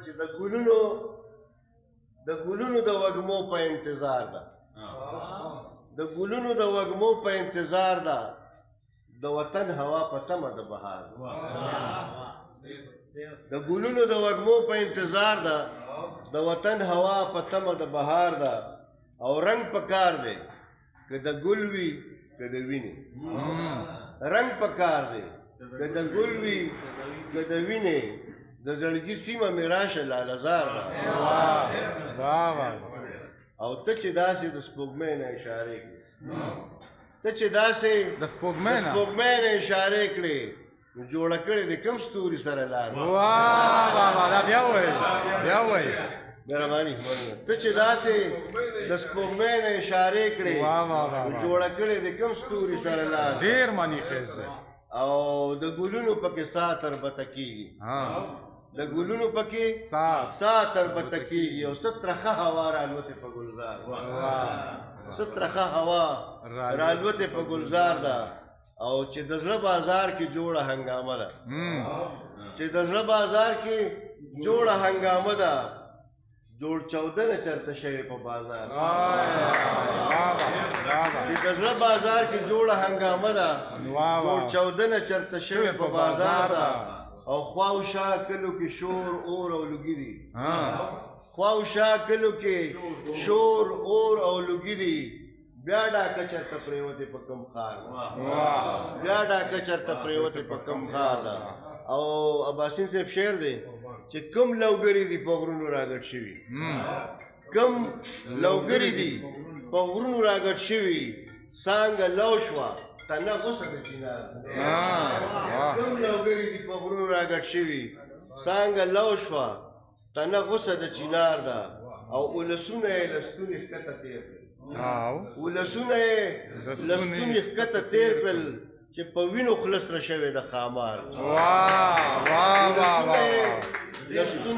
چې د ګلونو د وږمو په انتظار ده، د ګلونو د وږمو په انتظار ده، د وطن هوا په تمه د بهار ده. د ګلونو د وږمو په انتظار ده، د وطن هوا په تمه د بهار ده. او رنگ پکار دی که د ګل وي که د وینې، رنگ پکار دی که د ګل وي که د وینې. د زړګي سیمه مې راشه لالهزار ده. او ته چې داسې د سپوږمۍ نه اشارې کړې، ته چې داسې د سپوږمۍ نه اشارې کړې، نو جوړه کړې د کوم ستوري سره لار؟ مهرباني ته چې داسې د سپوږمۍ نه اشارې کړې، نو جوړه کړې د کوم ستوري سره لار؟ ډېر معنی خیز دی. او د ګلونو پکې ساه تربته کېږي، د ګلونو پکې ساه تربته کېږي. او څه ترخه هوا رالوتې په ګلزار، څه ترخه هوا رالوتې په ګلزار ده. او چې د زړه بازار کې جوړه هنګامه ده، چې د زړه بازار کې جوړه هنګامه ده، جوړ چودنه چرته شوی په بازار. چې د زړه بازار کې جوړه هنګامه ده، جوړ چودنه چرته شوی په بازار ده. او خواوشا کلو کې شور اور او لوګي دي، خواوشا کلو کې شور اور او لوګي دي. بیا ډاکه چرته پریوتې په کم خار، بیا ډاکه چرته پریوتې په کم خار ده. او عباسین صاحب شعر دی چې کم لوګري دي په غرونو راګډ شوي، کم لوګري دي په غرونو راګډ شوي. څانګه لو شوه تنه غوسه د چینار، کم لوګري دي په غرونو راګډ شوي. څانګه لو شوه تنه غوسه د چینار ده. او اولسونه یې له ستوني ښکته تېر کړل، اولسونه یې له ستوني ښکته تېر کړل، چې په وینو خوله سره شوې د ښامار.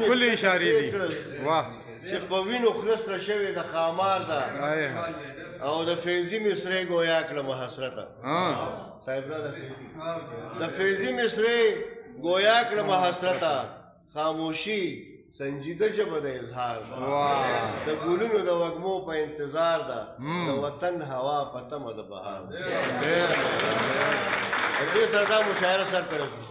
ښکلې اشارې دي چې په وینو خوله سره شوې د ښامار ده. او د فیضي مصرۍ ګویا کړمه حسرته، صاحبره د فیضي مصرۍ ګویا کړمه حسرته. خاموشي سنجیده ژبه د اظهار ده، د ګلونو د وږمو په انتظار ده، د وطن هوا په تمه د بهار ده. دې سره دا مشاعره سرته رسي.